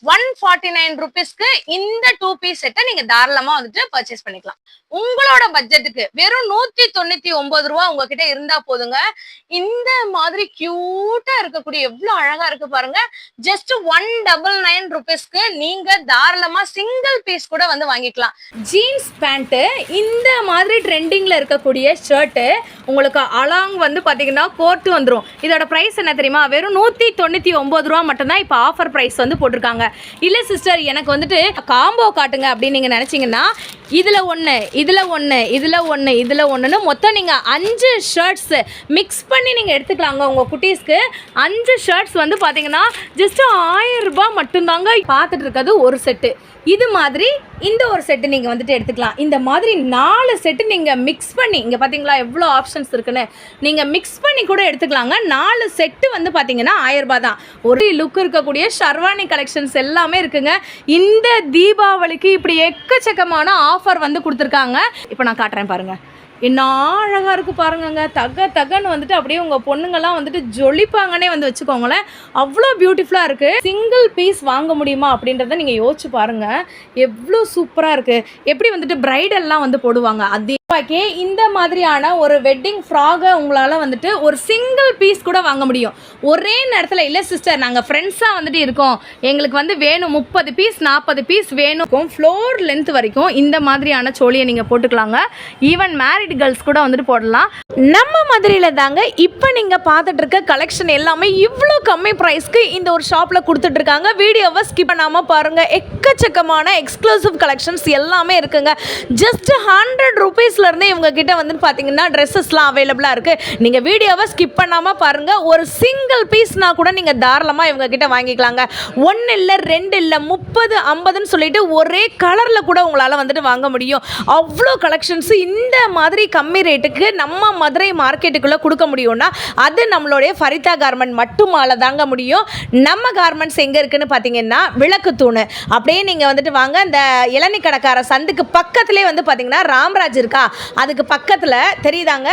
149 rupeesக்கு இந்த 2 பீஸ் செட்டை நீங்க தாராளமா வந்துட்டு பர்ச்சேஸ் பண்ணிக்கலாம். உங்களோட பட்ஜெட்டுக்கு வெறும் 199 ரூபா உங்ககிட்ட இருந்தா போதுங்க. இந்த மாதிரி கியூட்டா இருக்கக்கூடிய எவ்வளவு அழகா இருக்கு பாருங்க. ஜஸ்ட் 199 rupeesக்கு நீங்க தாராளமா சிங்கிள் பீஸ் கூட வந்து வாங்கிக்கலாம். ஜீன்ஸ் பேண்ட் இந்த மாதிரி ட்ரெண்டிங்ல இருக்கக்கூடிய ஷர்ட் உங்களுக்கு அலாங் வந்து பாத்தீங்கன்னா கோட் வந்துரும். இதோட பிரைஸ் என்ன தெரியுமா? வெறும் 199 ரூபா மட்டும் தான் இப்ப ஆஃபர் பிரைஸ் வந்து போட்டிருக்காங்க. இல்ல சிஸ்டர் எனக்கு வந்துட்டு காம்போ காட்டுங்க அப்படின்னு நீங்க நினைச்சீங்கன்னா இதுல ஒண்ணு இதுல ஒண்ணு இதுல ஒண்ணு இதுல ஒண்ணுன்னு மொத்தம் நீங்க 5 ஷர்ட்ஸ் மிக்ஸ் பண்ணி நீங்க எடுத்துக்கலாங்க. உங்க குட்டீஸ்க்கு 5 ஷர்ட்ஸ் வந்து பாத்தீங்கன்னா ஜஸ்ட் 1000 ரூபாய் மட்டும்தாங்க. பார்த்துட்டு இருக்கிறது ஒரு செட்டு. இது மாதிரி இந்த ஒரு செட்டு நீங்க வந்துட்டு எடுத்துக்கலாம். இந்த மாதிரி 4 செட்டு நீங்க மிக்ஸ் பண்ணி இங்க பாத்தீங்களா எவ்வளோ ஆப்ஷன்ஸ் இருக்குன்னு நீங்க மிக்ஸ் பண்ணி கூட எடுத்துக்கலாங்க. 4 செட்டு வந்து பாத்தீங்கன்னா 1000 ரூபாய் தான். ஒரு லுக் இருக்கக்கூடிய ஷர்வானி கலெக்ஷன்ஸ் எல்லாமே இருக்குங்க. இந்த தீபாவளிக்கு இப்படி எக்கச்சக்கமான ஆஃபர் வந்து கொடுத்துருக்காங்க. இப்போ நான் காட்டுறேன் பாருங்க. என்ன அழகாக இருக்குது பாருங்கங்க. தகன்னு வந்துட்டு அப்படியே உங்கள் பொண்ணுங்கள்லாம் வந்துட்டு ஜொலிப்பாங்கன்னே வந்து வச்சுக்கோங்களேன். அவ்வளோ பியூட்டிஃபுல்லாக இருக்குது. சிங்கிள் பீஸ் வாங்க முடியுமா அப்படின்றத நீங்கள் யோசிச்சு பாருங்கள். எவ்வளோ சூப்பராக இருக்குது. எப்படி வந்துட்டு பிரைடல்லாம் வந்து போடுவாங்க அதே இந்த மாதிரியான ஒரு வெட்டிங் ஃப்ராகை உங்களால் வந்துட்டு ஒரு சிங்கிள் பீஸ் கூட வாங்க முடியும் ஒரே நேரத்தில். இல்லை சிஸ்டர் நாங்கள் ஃப்ரெண்ட்ஸாக வந்துட்டு இருக்கோம், எங்களுக்கு வந்து வேணும் 30 பீஸ் 40 பீஸ் வேணும். ஃப்ளோர் லென்த் வரைக்கும் இந்த மாதிரியான சோழியை நீங்கள் போட்டுக்கலாங்க. ஈவன் மேரிட் கேர்ள்ஸ் கூட வந்துட்டு போடலாம். நம்ம மதுரையில் தாங்க இப்போ நீங்கள் பார்த்துட்டு இருக்க கலெக்ஷன் எல்லாமே இவ்வளோ கம்மி ப்ரைஸ்க்கு இந்த ஒரு ஷாப்பில் கொடுத்துட்ருக்காங்க. வீடியோவை ஸ்கிப் பண்ணாமல் பாருங்கள். எக்கச்சக்கமான எக்ஸ்க்ளூசிவ் கலெக்ஷன்ஸ் எல்லாமே இருக்குங்க. ஜஸ்ட் 100 rupees இருந்தே இவங்க கிட்ட வந்து பாத்தீங்கன்னா ட்ரெஸ்ஸஸ்லாம் அவைலபிளா இருக்கு. நீங்க வீடியோவை ஸ்கிப் பண்ணாம பாருங்க. ஒரு சிங்கிள் பீஸ்னா கூட நீங்க தாராளமா இவங்க கிட்ட வாங்கிக்கலாங்க. 1 இல்ல 2 இல்ல 30 50ன்னு சொல்லிட்டு ஒரே கலர்ல கூட உங்களால வந்துட்டு வாங்க முடியும். அவ்வளோ கலெக்ஷன்ஸ் இந்த மாதிரி கம்மி ரேட்டுக்கு நம்ம மதுரை மார்க்கெட்டுக்குள்ள கொடுக்க முடியும்னா அது நம்மளுடைய ஃபரிதா கார்மெண்ட் மட்டுமால தாங்க முடியும். நம்ம கார்மெண்ட்ஸ் எங்க இருக்குன்னு பாத்தீங்கன்னா விளக்கு தூணு. அப்படியே நீங்க வந்துட்டு வாங்க. இந்த இளநீ கடைக்கார சந்துக்கு பக்கத்திலே வந்து பாத்தீங்கன்னா ராம்ராஜ் இருக்கா, அதுக்கு பக்கத்தில் தெரியுதாங்க.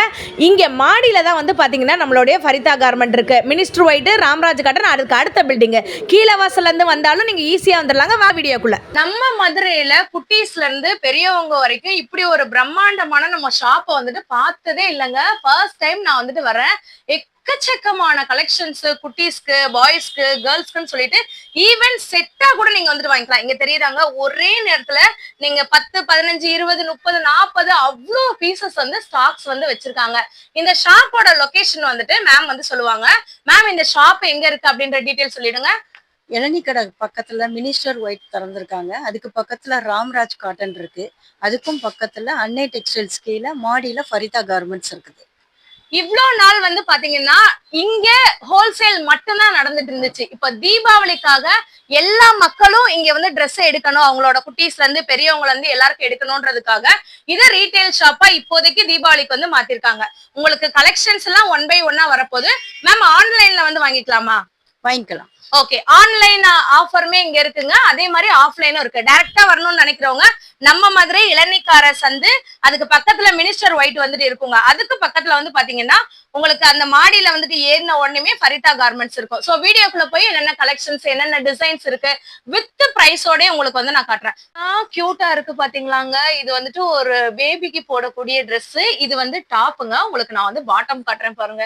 இங்கே மாடியில் தான் வந்து பார்த்தீங்கன்னா நம்மளுடைய ஃபரிதா கார்மெண்ட் இருக்குது. மினிஸ்டர் ஒயிட் ராம்ராஜ் காட்டன் அதுக்கு அடுத்த பில்டிங்கு. கீழே வாசல்லேருந்து வந்தாலும் நீங்கள் ஈஸியாக வந்துடலாங்க. வா வீடியோக்குள்ள. நம்ம மதுரையில் குட்டீஸ்லேருந்து பெரியவங்க வரைக்கும் இப்படி ஒரு பிரம்மாண்டமான நம்ம ஷாப்பை வந்துட்டு பார்த்ததே இல்லைங்க. ஃபர்ஸ்ட் டைம் நான் வந்துட்டு வரேன். எக்கச்சக்கமான கலெக்ஷன்ஸ் குட்டீஸ்க்கு பாய்ஸ்க்கு கேர்ள்ஸ்க்குன்னு சொல்லிட்டு ஈவன் செட்டா கூட நீங்க வந்துட்டு வாங்கிக்கலாம். இங்க தெரியுதாங்க ஒரே நேரத்துல நீங்க 10 15 20 30 40 அவ்வளோ பீசஸ் வந்து ஸ்டாக்ஸ் வந்து வச்சிருக்காங்க. இந்த ஷாப்போட லொகேஷன் வந்துட்டு மேம் வந்து சொல்லுவாங்க. மேம் இந்த ஷாப் எங்க இருக்கு அப்படின்ற டீடைல் சொல்லிடுங்க. இளநீ கடை பக்கத்துல மினிஸ்டர் ஒயிட் திறந்திருக்காங்க. அதுக்கு பக்கத்துல ராம்ராஜ் காட்டன் இருக்கு. அதுக்கும் பக்கத்துல அன்னை டெக்ஸ்டைல்ஸ் கீழே மாடியில ஃபரிதா கார்மெண்ட்ஸ் இருக்குது. இவ்வளோ நாள் வந்து பாத்தீங்கன்னா இங்க ஹோல்சேல் மட்டும்தான் நடந்துட்டு இருந்துச்சு. இப்ப தீபாவளிக்காக எல்லா மக்களும் இங்க வந்து ட்ரெஸ் எடுக்கணும், அவங்களோட குட்டீஸ்ல இருந்து பெரியவங்கள இருந்து எல்லாருக்கும் எடுக்கணும்ன்றதுக்காக இதை ரீட்டைல் ஷாப்பா இப்போதைக்கு தீபாவளிக்கு வந்து மாத்திருக்காங்க. உங்களுக்கு கலெக்ஷன்ஸ் எல்லாம் 1 by 1 வரப்போது. மேம் ஆன்லைன்ல வந்து வாங்கிக்கலாமா? வாங்கிக்கலாம். ஓகே, ஆன்லைன் ஆஃபருமே இங்க இருக்குங்க. அதே மாதிரி ஆஃப்லைனும் இருக்கு. டைரக்டா வரணும்னு நினைக்கிறவங்க நம்ம மதுரை இளநீக்கார சந்து அதுக்கு பக்கத்துல மினிஸ்டர் ஒயிட் வந்துட்டு இருக்குங்க. அதுக்கு பக்கத்துல வந்து பாத்தீங்கன்னா உங்களுக்கு அந்த மாடியில வந்துட்டு ஏறின உடனே ஃபரிதா கார்மெண்ட்ஸ் இருக்கும். சோ வீடியோக்குள்ள போய் என்னென்ன கலெக்ஷன்ஸ் என்னென்ன டிசைன்ஸ் இருக்கு வித் பிரைஸோட உங்களுக்கு வந்து நான் காட்டுறேன். கியூட்டா இருக்கு பாத்தீங்களாங்க. இது வந்துட்டு ஒரு பேபிக்கு போடக்கூடிய ட்ரெஸ். இது வந்து டாப்புங்க. உங்களுக்கு நான் வந்து பாட்டம் காட்டுறேன் பாருங்க.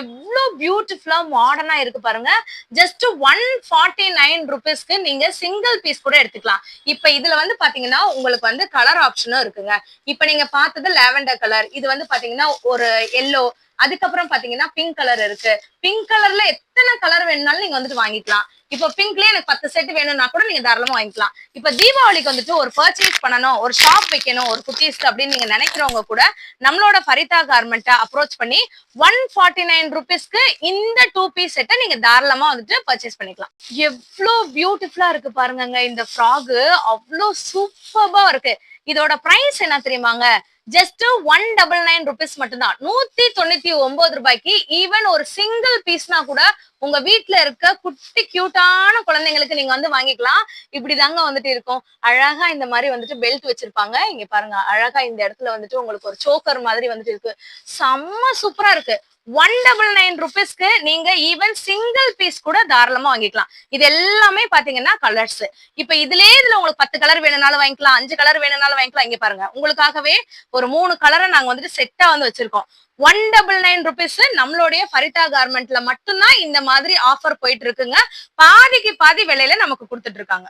எவ்வளவு பியூட்டிஃபுல்லா மாடர்னா இருக்கு பாருங்க. ஜஸ்ட் 149 rupeesக்கு நீங்க சிங்கிள் பீஸ் கூட எடுத்துக்கலாம். இப்ப இதுல வந்து பாத்தீங்கன்னா உங்களுக்கு வந்து கலர் ஆப்ஷனும் இருக்குங்க. இப்ப நீங்க பார்த்தது லாவெண்டர் கலர், இது வந்து பாத்தீங்கன்னா ஒரு எல்லோ, அதுக்கப்புறம் பாத்தீங்கன்னா பிங்க் கலர் இருக்கு. பிங்க் கலர்ல எத்தனை கலர் வேணும்னாலும் நீங்க வந்துட்டு வாங்கிக்கலாம். இப்போ பிங்க்லயே எனக்கு 10 செட் வேணும்னா கூட நீங்க தாராளமா வாங்கிக்கலாம். இப்ப தீபாவளிக்கு வந்துட்டு ஒரு பர்ச்சேஸ் பண்ணணும், ஒரு ஷாப் வைக்கணும் ஒரு குட்டீஸ்க்கு அப்படின்னு நீங்க நினைக்கிறவங்க கூட நம்மளோட ஃபரிதா கார்மெண்ட்டை அப்ரோச் பண்ணி 149 rupeesக்கு இந்த 2 பீஸ் செட்டை நீங்க தாராளமா வந்துட்டு பர்ச்சேஸ் பண்ணிக்கலாம். எவ்வளோ பியூட்டிஃபுல்லா இருக்கு பாருங்க. இந்த ஃப்ராக் அவ்வளோ சூப்பர்பா இருக்கு. இதோட பிரைஸ் என்ன தெரியுமாங்க? ஜஸ்ட் 199 rupees மட்டும்தான். 199 ரூபாய்க்கு ஈவன் ஒரு சிங்கிள் பீஸ்னா கூட உங்க வீட்டுல இருக்க குட்டி கியூட்டான குழந்தைங்களுக்கு நீங்க வந்து வாங்கிக்கலாம். இப்படிதாங்க வந்துட்டு இருக்கும். அழகா இந்த மாதிரி வந்துட்டு பெல்ட் வச்சிருப்பாங்க. இங்க பாருங்க அழகா இந்த இடத்துல வந்துட்டு உங்களுக்கு ஒரு சோக்கர் மாதிரி வந்துட்டு இருக்கு. செம்ம சூப்பரா இருக்கு. 199 rupeesக்கு நீங்க ஈவன் சிங்கிள் பீஸ் கூட தாராளமா வாங்கிக்கலாம். இது எல்லாமே பாத்தீங்கன்னா கலர்ஸ். இப்ப இதுல உங்களுக்கு 10 கலர் வேணும்னாலும் வாங்கிக்கலாம், 5 கலர் வேணும்னாலும் வாங்கிக்கலாம். இங்க பாருங்க, உங்களுக்காகவே ஒரு 3 கலரை நாங்க வந்துட்டு செட்டா வந்து வச்சிருக்கோம். 199 rupees நம்மளுடைய ஃபரிதா கார்மெண்ட்ல மட்டும்தான் இந்த மாதிரி ஆஃபர் போயிட்டு இருக்குங்க. பாதிக்கு பாதி விலையில நமக்கு கொடுத்துட்டு இருக்காங்க.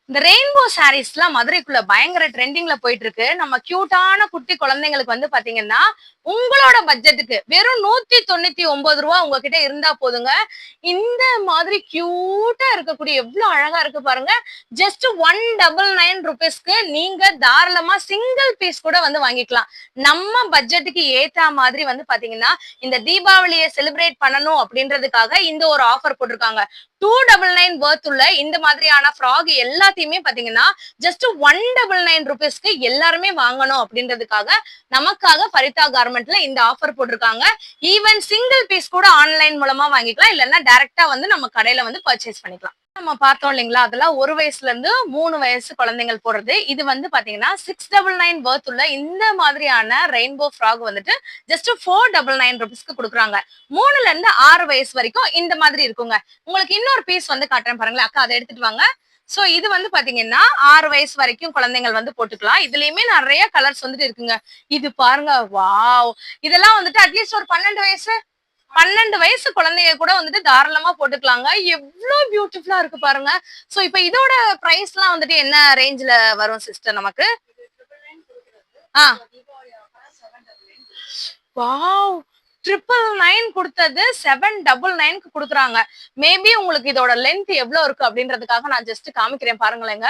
இந்த ரெயின்போ சாரீஸ்லாம் மதுரைக்குள்ள பயங்கர ட்ரெண்டிங்ல போயிட்டு இருக்கு. நம்ம கியூட்டான குட்டி குழந்தைங்களுக்கு வந்து பாத்தீங்கன்னா உங்களோட பட்ஜெட்டுக்கு வெறும் 199 ரூபா உங்ககிட்ட இருந்தா போதுங்க. இந்த மாதிரி கியூட்டா இருக்கக்கூடிய எவ்வளவு அழகா இருக்கு பாருங்க. ஜஸ்ட் 199 rupeesக்கு நீங்க தாராளமா சிங்கிள் பீஸ் கூட வந்து வாங்கிக்கலாம். நம்ம பட்ஜெட்டுக்கு ஏத்த மாதிரி வந்து பாத்தீங்கன்னா இந்த தீபாவளியை செலிப்ரேட் பண்ணணும் அப்படின்றதுக்காக இந்த ஒரு ஆஃபர் போட்டிருக்காங்க. 299 worth உள்ள இந்த மாதிரியான ஃப்ராக் எல்லாத்தையுமே பாத்தீங்கன்னா ஜஸ்ட் 199 rupeesக்கு எல்லாருமே வாங்கணும் அப்படின்றதுக்காக நமக்காக ஃபரிதா கார்மெண்ட்ல இந்த ஆஃபர் போட்டிருக்காங்க. ஈவன் சிங்கிள் பீஸ் கூட ஆன்லைன் மூலமா வாங்கிக்கலாம், இல்லைன்னா டைரக்டா வந்து நம்ம கடையில வந்து பர்ச்சேஸ் பண்ணிக்கலாம். நம்ம பார்த்தோம் இல்லைங்களா, அதெல்லாம் 1 வயசுல இருந்து 3 வயசு குழந்தைகள் போடுறது. இது வந்து பாத்தீங்கன்னா 699 worth உள்ள இந்த மாதிரியான ரெயின்போ ஃப்ராக் வந்துட்டு ஜஸ்ட் 499 rupeesக்கு கொடுக்குறாங்க. 3ல இருந்து 6 வயசு வரைக்கும் இந்த மாதிரி இருக்குங்க. உங்களுக்கு இன்னொரு பீஸ் வந்து காட்டுறேன் பாருங்களேன். அக்கா, அதை எடுத்துட்டு வாங்க. சோ இது வந்து பாத்தீங்கன்னா 6 வயசு வரைக்கும் குழந்தைகள் வந்து போட்டுக்கலாம். இதுலயுமே நிறைய கலர்ஸ் வந்துட்டு இருக்குங்க. இது பாருங்க, வாவ்! இதெல்லாம் வந்துட்டு அட்லீஸ்ட் ஒரு 12 வயசு குழந்தைங்க கூட வந்துட்டு தாராளமா போட்டுக்கலாங்க. எவ்வளவு பியூட்டிஃபுல்லா இருக்கு பாருங்க. சோ இப்ப இதோட பிரைஸ் எல்லாம் வந்துட்டு என்ன ரேஞ்ச்ல வரும் சிஸ்டர் நமக்கு? வாவ்! 999 கொடுத்தது 799க்கு கொடுக்குறாங்க. மேபி உங்களுக்கு இதோட லென்த் எவ்வளவு இருக்கு அப்படின்றதுக்காக நான் ஜஸ்ட் காமிக்கிறேன் பாருங்களேங்க.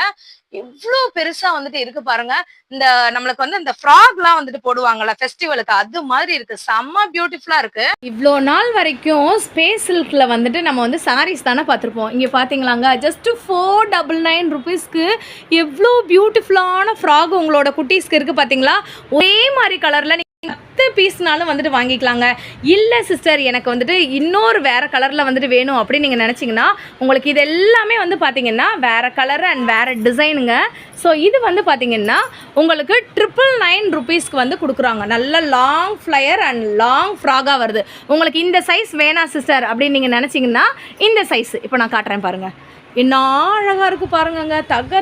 எவ்வளவு பெருசா வந்துட்டு இருக்கு பாருங்க. இந்த நம்மளுக்கு வந்து இந்த ஃப்ராக் எல்லாம் வந்துட்டு போடுவாங்கல்ல ஃபெஸ்டிவலுக்கு, அது மாதிரி இருக்கு. செம்ம பியூட்டிஃபுல்லா இருக்கு. இவ்வளோ நாள் வரைக்கும் ஸ்பேஸ் சில்க்ல வந்துட்டு நம்ம வந்து சாரீஸ் தானே பார்த்துருப்போம். இங்கே பார்த்தீங்களாங்க, ஜஸ்ட் 499 rupeesக்கு எவ்வளோ பியூட்டிஃபுல்லான ஃப்ராக் உங்களோட குட்டீஸ்க்கு இருக்குது பார்த்தீங்களா? ஒரே மாதிரி கலரில் 10 பீஸ்னாலும் வந்துட்டு வாங்கிக்கலாங்க. இல்லை சிஸ்டர், எனக்கு வந்துட்டு இன்னொரு வேறு கலரில் வந்துட்டு வேணும் அப்படின்னு நீங்கள் நினச்சிங்கன்னா உங்களுக்கு இது எல்லாமே வந்து பார்த்தீங்கன்னா வேறு கலர் அண்ட் வேறு டிசைனுங்க. ஸோ இது வந்து பார்த்தீங்கன்னா உங்களுக்கு 999 rupeesக்கு வந்து கொடுக்குறாங்க. நல்ல லாங் ஃப்ளையர் அண்ட் லாங் ஃப்ராகாக வருது. உங்களுக்கு இந்த சைஸ் வேணாம் சிஸ்டர் அப்படின்னு நீங்கள் நினச்சிங்கன்னா இந்த சைஸ் இப்போ நான் காட்டுறேன் பாருங்கள். என்ன அழகாக இருக்குது பாருங்கங்க.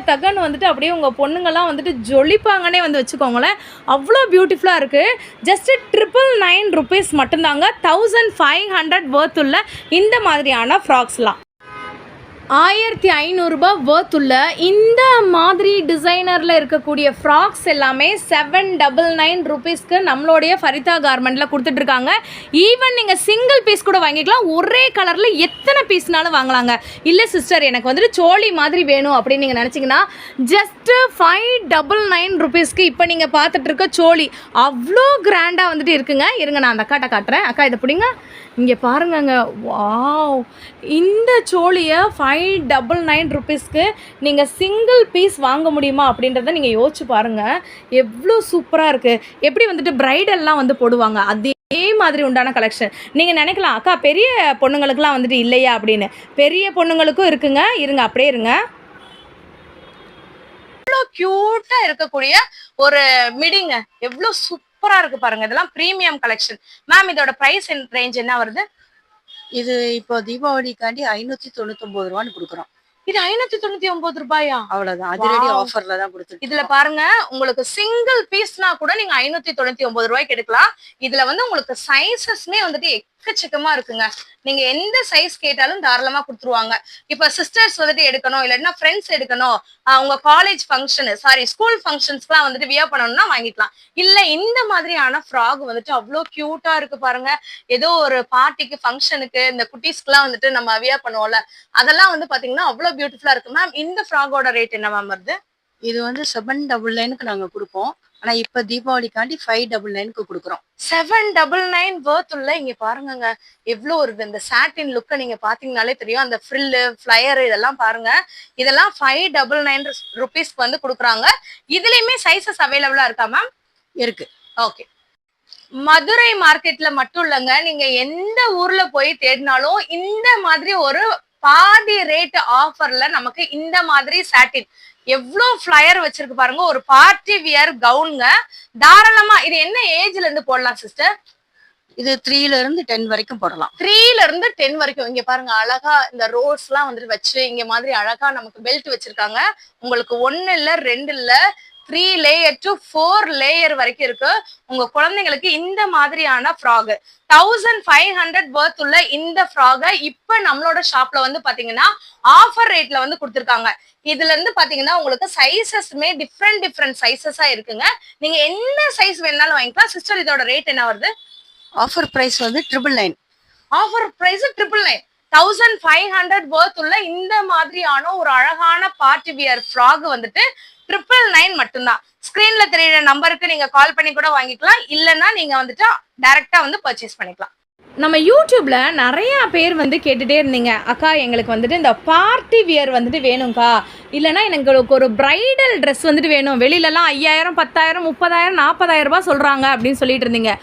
தகன்னு வந்துட்டு அப்படியே உங்கள் பொண்ணுங்கள்லாம் வந்துட்டு ஜொலிப்பாங்கன்னே வந்து வச்சுக்கோங்களேன். அவ்வளோ பியூட்டிஃபுல்லாக இருக்குது. ஜஸ்ட்டு 999 rupees மட்டும்தாங்க. 1500 worth உள்ள இந்த மாதிரியான ஃப்ராக்ஸ்லாம் 1500 ரூபாய் worth உள்ள இந்த மாதிரி டிசைனரில் இருக்கக்கூடிய ஃப்ராக்ஸ் எல்லாமே 799 rupeesக்கு நம்மளுடைய ஃபரிதா கார்மெண்ட்டில் கொடுத்துட்ருக்காங்க. ஈவன் நீங்கள் சிங்கிள் பீஸ் கூட வாங்கிக்கலாம். ஒரே கலரில் எத்தனை பீஸ்னாலும் வாங்கலாங்க. இல்லை சிஸ்டர், எனக்கு வந்துட்டு சோழி மாதிரி வேணும் அப்படின்னு நீங்கள் நினச்சிங்கன்னா ஜஸ்ட்டு 599 rupeesக்கு இப்போ நீங்கள் பார்த்துட்ருக்க சோழி அவ்வளோ கிராண்டாக வந்துட்டு இருக்குங்க. இருங்க, நான் அந்த அக்காட்ட காட்டுறேன். அக்கா, இதை பிடிங்க. இங்கே பாருங்கங்க, வாவ்! இந்த சோழியை 599 rupeesக்கு நீங்கள் சிங்கிள் பீஸ் வாங்க முடியுமா அப்படின்றத நீங்கள் யோசிச்சு பாருங்கள். எவ்வளோ சூப்பராக இருக்குது. எப்படி வந்துட்டு பிரைடல்லாம் வந்து போடுவாங்க அதே மாதிரி உண்டான கலெக்ஷன். நீங்கள் நினைக்கலாம், அக்கா பெரிய பொண்ணுங்களுக்குலாம் வந்துட்டு இல்லையா அப்படின்னு. பெரிய பொண்ணுங்களுக்கும் இருக்குங்க. இருங்க, அப்படியே இருங்க. எவ்வளோ கியூட்டா இருக்கக்கூடிய ஒரு மிடிங்க, எவ்வளோ சூப்பரா இருக்கு பாருங்க. இதெல்லாம் பிரீமியம் கலெக்ஷன். மேம், இதோட பிரைஸ் ரேஞ்ச் என்ன வருது? இது இப்போ தீபாவளிக்காண்டி 599 ரூபான்னு கொடுக்குறோம். இது 599 ரூபாயா? அவ்வளவுதான். அதிரடி ஆஃபர்ல தான் கொடுத்துருக்கு. இதுல பாருங்க, உங்களுக்கு சிங்கிள் பீஸ்னா கூட நீங்க 599 ரூபாய்க்கு எடுக்கலாம். இதுல வந்து உங்களுக்கு சைசஸ்மே வந்துட்டு எக்கச்சக்கமா இருக்குங்க. நீங்க எந்த சைஸ் கேட்டாலும் தாராளமா கொடுத்துருவாங்க. இப்ப சிஸ்டர்ஸ் வந்துட்டு எடுக்கணும், இல்லைன்னா ஃப்ரெண்ட்ஸ் எடுக்கணும், உங்க காலேஜ் ஃபங்க்ஷன் ஸ்கூல் ஃபங்க்ஷன்ஸ்க்குலாம் வந்துட்டு வியர் பண்ணணும்னா வாங்கிக்கலாம். இல்ல இந்த மாதிரியான ஃப்ராக் வந்துட்டு அவ்வளோ கியூட்டா இருக்கு பாருங்க. ஏதோ ஒரு பார்ட்டிக்கு ஃபங்க்ஷனுக்கு இந்த குட்டீஸ்க்குலாம் வந்துட்டு நம்ம வியர் பண்ணுவோம்ல, அதெல்லாம் வந்து பாத்தீங்கன்னா அவ்வளோ பியூட்டிஃபுல்லா இருக்கு. மேம், இந்த ஃப்ராகோட ரேட் என்ன மேம் வருது? இது வந்து 799க்கு நாங்க கொடுப்போம். ஆனா இப்ப தீபாவளிக்காண்டி 599க்கு கொடுக்குறோம். 799 worth உள்ள இங்க பாருங்க எவ்வளவு ஒரு இந்த சாட்டின் லுக்க நீங்க பாத்தீங்கன்னாலே தெரியும். அந்த ஃப்ரில்லு, ஃபிளையர் இதெல்லாம் பாருங்க. இதெல்லாம் 599 rupeesக்கு வந்து கொடுக்குறாங்க. இதுலயுமே சைசஸ் அவைலபிளா இருக்கா மேம்? இருக்கு. ஓகே. மதுரை மார்க்கெட்ல மட்டும் இல்லைங்க, நீங்க எந்த ஊர்ல போய் தேடினாலும் இந்த மாதிரி ஒரு பாதி ரேட் ஆஃபர்ல நமக்கு இந்த மாதிரி சாட்டின் எவ்வளவு ஃபிளையர் வச்சிருக்கு பாருங்க. ஒரு பார்ட்டி வியர் கவுனுங்க. தாராளமா இது என்ன ஏஜ்ல இருந்து போடலாம் சிஸ்டர்? இது 3ல இருந்து 10 வரைக்கும் போடலாம். 3ல இருந்து 10 வரைக்கும். இங்க பாருங்க அழகா இந்த ரோஸ் எல்லாம் வந்துட்டு வச்சு இங்க மாதிரி அழகா நமக்கு பெல்ட் வச்சிருக்காங்க. உங்களுக்கு 1 இல்ல 2 இல்ல 3 லேயர் to 4 லேயர் வரைக்கும் இருக்கு. உங்க குழந்தைங்களுக்கு இந்த மாதிரியான ஃப்ராக் 1500 worth உள்ள இந்த ஃப்ராக இப்ப நம்மளோட ஷாப்ல வந்து பாத்தீங்கன்னா ஆஃபர் ரேட்ல வந்து கொடுத்துருக்காங்க. இதுல இருந்து பாத்தீங்கன்னா உங்களுக்கு சைசஸ்மே டிஃப்ரெண்ட் சைசஸா இருக்குங்க. நீங்க என்ன சைஸ் வேணாலும் வாங்கிக்கலாம். சிஸ்டர் இதோட ரேட் என்ன வருது? ஆஃபர் பிரைஸ் வந்து 999. Offer price 999. 1500 worth உள்ள இந்த மாதிரியான ஒரு அழகான பார்ட்டி வியர் ஃப்ராக் வந்துட்டு 999 மட்டும்தான். ஸ்கிரீன்ல தெரியுற நம்பருக்கு நீங்க கால் பண்ணி கூட வாங்கிக்கலாம். இல்லைன்னா நீங்க வந்துட்டு டைரக்டா வந்து பர்ச்சேஸ் பண்ணிக்கலாம். நம்ம யூடியூப்ல நிறையா பேர் வந்து கேட்டுகிட்டே இருந்தீங்க, அக்கா எங்களுக்கு வந்துட்டு இந்த பார்ட்டி வியர் வந்துட்டு வேணும்க்கா, இல்லைனா எனக்கு ஒரு பிரைடல் ட்ரெஸ் வந்துட்டு வேணும், வெளியிலலாம் 5000 10,000 30,000 40,000 ரூபாய் சொல்கிறாங்க அப்படின்னு சொல்லிட்டு இருந்தீங்க.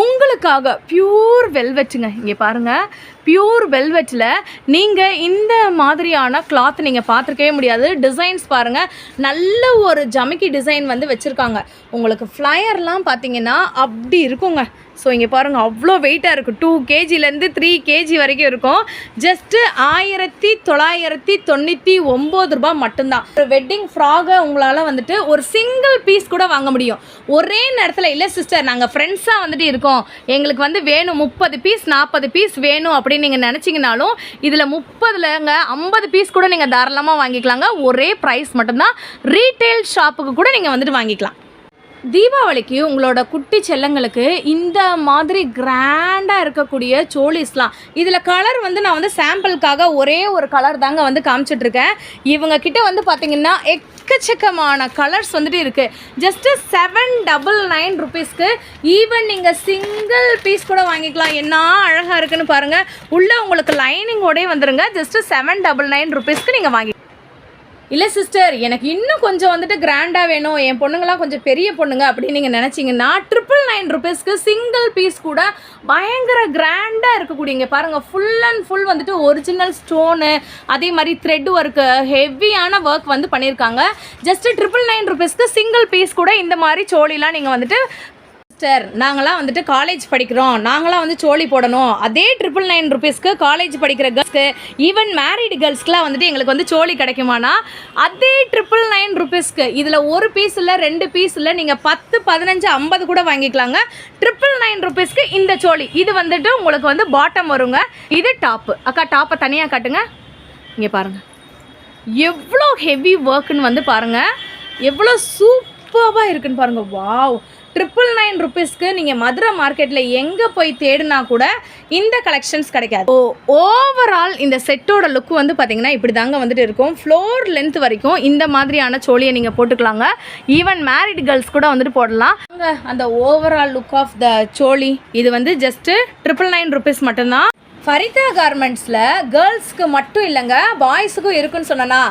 உங்களுக்காக பியூர் வெல்வெட்டுங்க. இங்கே பாருங்கள், பியூர் வெல்வெட்டில் நீங்கள் இந்த மாதிரியான கிளாத் நீங்கள் பார்த்துருக்கவே முடியாது. டிசைன்ஸ் பாருங்கள், நல்ல ஒரு ஜமிக்கி டிசைன் வந்து வச்சுருக்காங்க. உங்களுக்கு ஃப்ளையர்லாம் பார்த்தீங்கன்னா அப்படி இருக்குங்க. ஸோ இங்கே பாருங்கள், அவ்வளோ வெயிட்டாக இருக்குது. 2 kgலேருந்து 3 kg வரைக்கும் இருக்கும். ஜஸ்ட்டு 1999 ரூபாய் மட்டும்தான். ஒரு வெட்டிங் ஃப்ராகை உங்களால் வந்துட்டு ஒரு சிங்கிள் பீஸ் கூட வாங்க முடியும். ஒரே நேரத்தில் இல்லை சிஸ்டர் நாங்கள் ஃப்ரெண்ட்ஸாக வந்துட்டு இருக்கோம், எங்களுக்கு வந்து வேணும் 30 பீஸ் 40 பீஸ் வேணும் அப்படின்னு நீங்கள் நினச்சிங்கனாலும் இதில் 30லங்க 50 பீஸ் கூட நீங்கள் தாராளமாக வாங்கிக்கலாங்க. ஒரே ப்ரைஸ் மட்டும்தான். ரீட்டெயில் ஷாப்புக்கு கூட நீங்கள் வந்துட்டு வாங்கிக்கலாம். தீபாவளிக்கு உங்களோட குட்டி செல்லங்களுக்கு இந்த மாதிரி கிராண்டாக இருக்கக்கூடிய சோலிஸ்லாம், இதில் கலர் வந்து நான் வந்து சாம்பிளுக்காக ஒரே ஒரு கலர் தாங்க வந்து காமிச்சிட்ருக்கேன். இவங்க கிட்ட வந்து பார்த்திங்கன்னா எக்கச்சக்கமான கலர்ஸ் வந்துட்டு இருக்குது. ஜஸ்ட்டு 799 ருபீஸ்க்கு ஈவன் நீங்கள் சிங்கிள் பீஸ் கூட வாங்கிக்கலாம். என்ன அழகாக இருக்குன்னு பாருங்கள். உள்ளே உங்களுக்கு லைனிங்கோடே வந்துடுங்க. ஜஸ்ட்டு 799 ருபீஸ்க்கு நீங்கள் வாங்கி. இல்லை சிஸ்டர் எனக்கு இன்னும் கொஞ்சம் வந்துட்டு கிராண்டாக வேணும், என் பொண்ணுங்களாம் கொஞ்சம் பெரிய பொண்ணுங்க அப்படின்னு நீங்கள் நினச்சிங்கன்னா 999 ருபீஸ்க்கு சிங்கிள் பீஸ் கூட பயங்கர கிராண்டாக இருக்கக்கூடிய, இங்கே பாருங்கள் ஃபுல் அண்ட் ஃபுல் வந்துட்டு ஒரிஜினல் ஸ்டோனு, அதே மாதிரி த்ரெட் ஒர்க்கு, ஹெவியான ஒர்க் வந்து பண்ணியிருக்காங்க. ஜஸ்ட்டு 999 ருபீஸ்க்கு சிங்கிள் பீஸ் கூட இந்த மாதிரி சோழிலாம் நீங்கள் வந்துட்டு சிஸ்டர் நாங்களாம் வந்துட்டு காலேஜ் படிக்கிறோம், நாங்களாம் வந்து சோழி போடணும், அதே 999 ருபீஸ்க்கு காலேஜ் படிக்கிற கேர்ள்ஸ்க்கு ஈவன் மேரிடு கேர்ள்ஸ்க்குலாம் வந்துட்டு எங்களுக்கு வந்து சோழி கிடைக்குமானா அதே 999 ருபீஸ்க்கு இதில் ஒரு பீஸ் இல்லை 2 பீஸ் இல்லை நீங்கள் 10 15 50 கூட வாங்கிக்கலாங்க. 999 ருபீஸ்க்கு இந்த சோழி. இது வந்துட்டு உங்களுக்கு வந்து பாட்டம் வருங்க. இது டாப்பு. அக்கா டாப்பை தனியாக காட்டுங்க. இங்கே பாருங்கள் எவ்வளோ ஹெவி ஒர்க்குன்னு வந்து பாருங்கள், எவ்வளோ சூப்பராக இருக்குன்னு பாருங்கள். வாவ், 999 ருபீஸ்க்கு நீங்கள் மதுரை மார்க்கெட்டில் எங்கே போய் தேடினா கூட இந்த கலெக்ஷன்ஸ் கிடைக்காது. ஓவரால் இந்த செட்டோட லுக் வந்து பார்த்திங்கன்னா இப்படி தாங்க வந்துட்டு இருக்கும். ஃப்ளோர் லென்த் வரைக்கும் இந்த மாதிரியான சோழியை நீங்கள் போட்டுக்கலாங்க. ஈவன் மேரிட் கேர்ள்ஸ் கூட வந்துட்டு போடலாம். அந்த ஓவரால் லுக் ஆஃப் த சோழி இது வந்து ஜஸ்ட்டு 999 ருபீஸ் மட்டும்தான். ஃபரிதா கார்மெண்ட்ஸில் கேர்ள்ஸ்க்கு மட்டும் இல்லைங்க, பாய்ஸுக்கும் இருக்குன்னு சொன்னேன்னா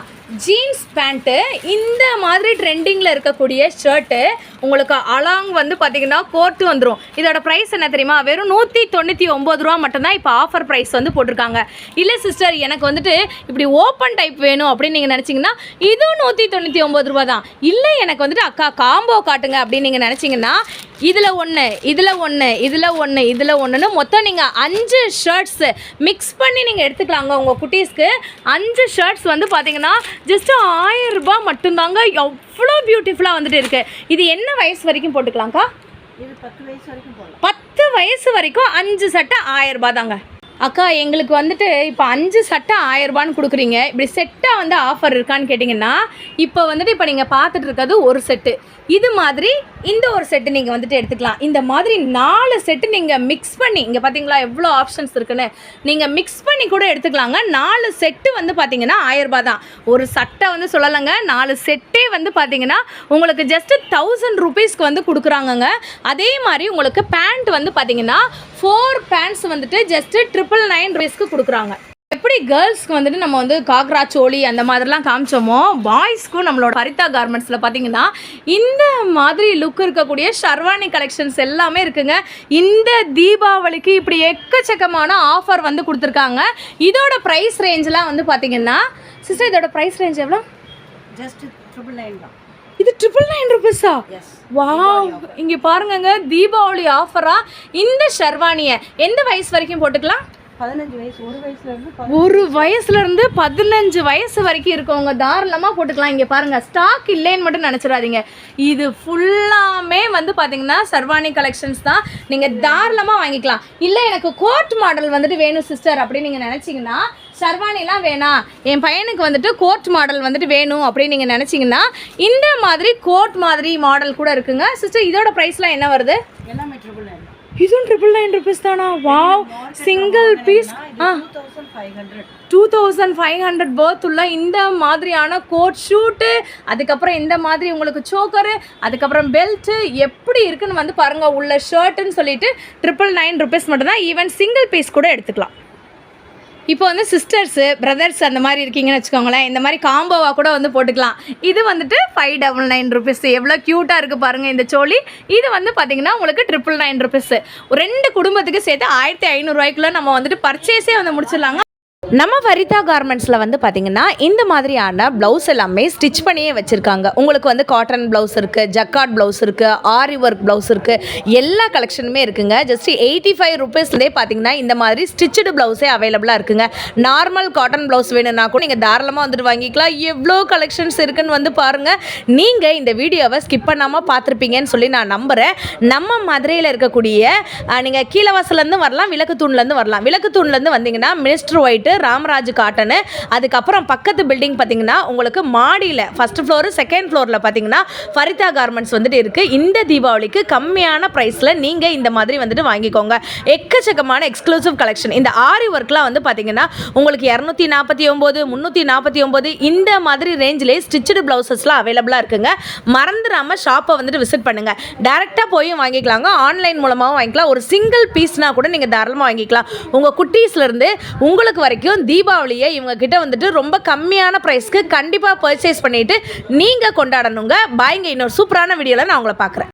ஜீன்ஸ் பேண்ட்டு, இந்த மாதிரி ட்ரெண்டிங்கில் இருக்கக்கூடிய ஷர்ட்டு உங்களுக்கு அலாங் வந்து பார்த்திங்கன்னா கோட்டு வந்துடும். இதோட ப்ரைஸ் என்ன தெரியுமா? வெறும் 199 ரூபா மட்டும்தான் இப்போ ஆஃபர் ப்ரைஸ் வந்து போட்டிருக்காங்க. இல்லை சிஸ்டர் எனக்கு வந்துட்டு இப்படி ஓப்பன் டைப் வேணும் அப்படின்னு நீங்கள் நினச்சிங்கன்னா இதுவும் 199 ரூபா தான். இல்லை எனக்கு வந்துட்டு அக்கா காம்போ காட்டுங்க அப்படின்னு நீங்கள் நினச்சிங்கன்னா இதில் ஒன்று இதில் ஒன்று இதில் ஒன்று இதில் ஒன்றுன்னு மொத்தம் நீங்கள் 5 ஷர்ட்ஸு மிக்ஸ் பண்ணி நீங்கள் எடுத்துக்கலாங்க. உங்கள் குட்டீஸ்க்கு 5 ஷர்ட்ஸ் வந்து பார்த்தீங்கன்னா ஜஸ்ட்டு 1000 ரூபாய் மட்டும்தாங்க. எவ்வளோ பியூட்டிஃபுல்லாக வந்துட்டு இருக்குது. இது என்ன வயசு வரைக்கும் போட்டுக்கலாம்க்கா? இது 10 வயசு வரைக்கும் போடலாம். 10 வயசு வரைக்கும் 5 சட்டை 1000 ரூபாய் தாங்க. அக்கா எங்களுக்கு வந்துட்டு இப்போ 5 சட்டை 1000 ரூபான்னு கொடுக்குறீங்க, இப்படி செட்டாக வந்து ஆஃபர் இருக்கான்னு கேட்டிங்கன்னா இப்போ வந்துட்டு இப்போ நீங்கள் பார்த்துட்டு இருக்கிறது ஒரு செட்டு. இது மாதிரி இந்த ஒரு செட்டு நீங்கள் வந்துட்டு எடுத்துக்கலாம். இந்த மாதிரி 4 செட்டு நீங்கள் மிக்ஸ் பண்ணி, இங்கே பார்த்தீங்களா எவ்வளோ ஆப்ஷன்ஸ் இருக்குன்னு, நீங்கள் மிக்ஸ் பண்ணி கூட எடுத்துக்கலாங்க. 4 செட்டு வந்து பார்த்தீங்கன்னா 1000 ரூபாய் தான். ஒரு சட்டை வந்து சொல்லலைங்க, 4 செட்டே வந்து பார்த்தீங்கன்னா உங்களுக்கு ஜஸ்ட்டு 1000 ருபீஸ்க்கு வந்து கொடுக்குறாங்கங்க. அதே மாதிரி உங்களுக்கு பேண்ட் வந்து பார்த்தீங்கன்னா 4 பேண்ட்ஸ் வந்துட்டு ஜஸ்ட்டு 999 ருபீஸ்க்கு கொடுக்குறாங்க. எப்படி கேர்ள்ஸ்க்கு வந்துட்டு நம்ம வந்து காக்ரா சோழி அந்த மாதிரிலாம் காமிச்சோமோ, பாய்ஸ்க்கும் நம்மளோட ஃபரிதா கார்மெண்ட்ஸில் பார்த்தீங்கன்னா இந்த மாதிரி லுக் இருக்கக்கூடிய ஷர்வானி கலெக்ஷன்ஸ் எல்லாமே இருக்குங்க. இந்த தீபாவளிக்கு இப்படி எக்கச்சக்கமான ஆஃபர் வந்து கொடுத்துருக்காங்க. இதோட ப்ரைஸ் ரேஞ்செலாம் வந்து பார்த்தீங்கன்னா சிஸ்டர் இதோட ப்ரைஸ் ரேஞ்ச் எவ்வளோ? ஜஸ்ட் 999 தான். இது 999 rupees-ஆ? எஸ். வாவ், இங்க பாருங்கங்க, தீபாவளி ஆஃபரா இந்த ஷெர்வானியை எந்த வயசு வரைக்கும் போட்டுக்கலாம்? 15 வயசு, ஒரு வயசுல இருந்து 15 வயசு வரைக்கும் இருக்கவங்க தாராளமாக போட்டுக்கலாம். இங்கே பாருங்க, ஸ்டாக் இல்லைன்னு மட்டும் நினச்சிடாதீங்க. இது ஃபுல்லாமே வந்து பார்த்தீங்கன்னா ஷெர்வானி கலெக்ஷன்ஸ் தான். நீங்கள் தாராளமாக வாங்கிக்கலாம். இல்லை எனக்கு கோட் மாடல் வந்துட்டு வேணும் சிஸ்டர் அப்படின்னு நீங்கள் நினச்சிங்கன்னா, ஷெர்வானிலாம் வேணாம், என் பையனுக்கு வந்துட்டு கோட் மாடல் வந்துட்டு வேணும் அப்படின்னு நீங்கள் நினச்சிங்கன்னா, இந்த மாதிரி கோட் மாதிரி மாடல் கூட இருக்குங்க. சிஸ்டர் இதோட ப்ரைஸ்லாம் என்ன வருது? எல்லாமே 999. இதுவும் 999 rupees தானா? வாவ், சிங்கிள் பீஸ் 2500 பர்த் உள்ள இந்த மாதிரியான கோட் ஷூட்டு, அதுக்கப்புறம் இந்த மாதிரி உங்களுக்கு சோக்கரு, அதுக்கப்புறம் பெல்ட்டு எப்படி இருக்குன்னு வந்து பாருங்க. உள்ள ஷர்ட்டுன்னு சொல்லிட்டு 999 rupees மட்டும்தான். ஈவன் சிங்கிள் பீஸ் கூட எடுத்துக்கலாம். இப்போ வந்து சிஸ்டர்ஸு பிரதர்ஸ் அந்த மாதிரி இருக்கீங்கன்னு வச்சுக்கோங்களேன், இந்த மாதிரி காம்போவாக கூட வந்து போட்டுக்கலாம். இது வந்துட்டு 599 rupees. எவ்வளோ க்யூட்டாக இருக்குது பாருங்கள் இந்த சோலி. இது வந்து பார்த்திங்கன்னா உங்களுக்கு 999 rupees. 2 குடும்பத்துக்கு சேர்த்து 1500 ரூபாய்க்குள்ளே நம்ம வந்துட்டு பர்ச்சேஸே வந்து முடிச்சிடலாங்க. நம்ம வரிதா கார்மெண்ட்ஸில் வந்து பார்த்திங்கன்னா இந்த மாதிரியான ப்ளவுஸ் எல்லாமே ஸ்டிச் பண்ணியே வச்சுருக்காங்க. உங்களுக்கு வந்து காட்டன் ப்ளவுஸ் இருக்குது, ஜக்கார்ட் ப்ளவுஸ் இருக்குது, ஆரி ஒர்க் ப்ளவுஸ் இருக்குது, எல்லா கலெக்ஷனுமே இருக்குங்க. ஜஸ்ட் 85 rupeesலேயே பார்த்திங்கன்னா இந்த மாதிரி ஸ்டிச்சுடு ப்ளவுஸே அவைலபிளாக இருக்குங்க. நார்மல் காட்டன் ப்ளவுஸ் வேணும்னா கூட நீங்கள் தாராளமாக வந்துட்டு வாங்கிக்கலாம். எவ்வளோ கலெக்ஷன்ஸ் இருக்குன்னு வந்து பாருங்கள். நீங்கள் இந்த வீடியோவை ஸ்கிப் பண்ணாமல் பார்த்துருப்பீங்கன்னு சொல்லி நான் நம்புகிறேன். நம்ம மதுரையில் இருக்கக்கூடிய நீங்கள் கீழவாசலேருந்து வரலாம், விளக்குத்தூண்லேருந்து வரலாம். விளக்குத்தூண்லேருந்து வந்தீங்கன்னா மினிஸ்டர் ஒயிட்டு, ராமராஜ் காட்டனு, அதுக்கப்புறம் பக்கத்து பில்டிங் பார்த்தீங்கன்னா உங்களுக்கு மாடியில் ஃபர்ஸ்ட் ஃப்ளோரு, செகண்ட் ஃப்ளோரில் பார்த்தீங்கன்னா ஃபரிதா கார்மெண்ட்ஸ் வந்துட்டு இருக்குது. இந்த தீபாவளிக்கு கம்மியான ப்ரைஸில் நீங்கள் இந்த மாதிரி வந்துட்டு வாங்கிக்கோங்க. எக்கச்சக்கமான எக்ஸ்க்ளூசிவ் கலெக்ஷன். இந்த ஆரி ஒர்க்லாம் வந்து பார்த்தீங்கன்னா உங்களுக்கு 249, 349 இந்த மாதிரி ரேஞ்சிலே ஸ்டிச்சுடு ப்ளவுசஸ்லாம் அவைலபிளாக இருக்குங்க. மறந்துடாமல் ஷாப்பை வந்துட்டு விசிட் பண்ணுங்கள். டேரெக்டாக போய் வாங்கிக்கலாங்க, ஆன்லைன் மூலமாகவும் வாங்கிக்கலாம். ஒரு சிங்கிள் பீஸ்னால் கூட நீங்கள் தாராளமாக வாங்கிக்கலாம். உங்கள் குட்டீஸ்லேருந்து உங்களுக்கு வரைக்கும் தீபாவளியை இவங்க கிட்ட வந்துட்டு ரொம்ப கம்மியான ப்ரைஸ்க்கு கண்டிப்பாக பர்ச்சேஸ் பண்ணிட்டு நீங்கள் கொண்டாடணுங்க. பாய்ங்க, இன்னொரு சூப்பரான வீடியோவில் நான் உங்களை பார்க்குறேன்.